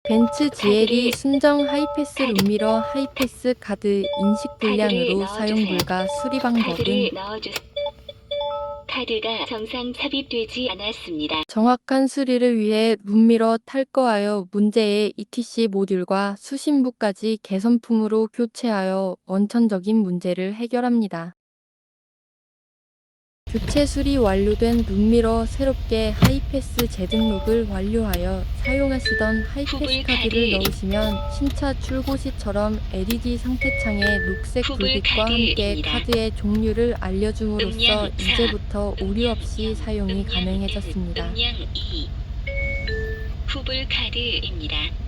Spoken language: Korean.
벤츠 GLE 순정 하이패스 룸미러 하이패스 카드 인식 불량으로 사용 불가. 수리 방법은 카드가 정상 삽입되지 않았습니다. 정확한 수리를 위해 룸미러 탈거하여 문제의 ETC 모듈과 수신부까지 개선품으로 교체하여 원천적인 문제를 해결합니다. 교체 수리 완료된 룸미러 새롭게 하이패스 재등록을 완료하여 사용하시던 하이패스 카드를 넣으시면 신차 출고 시처럼 LED 상태창에 녹색 불빛과 함께 카드의 종류를 알려줌으로써 이제부터 오류 없이 사용이 가능해졌습니다. 음량 2 후불 카드입니다.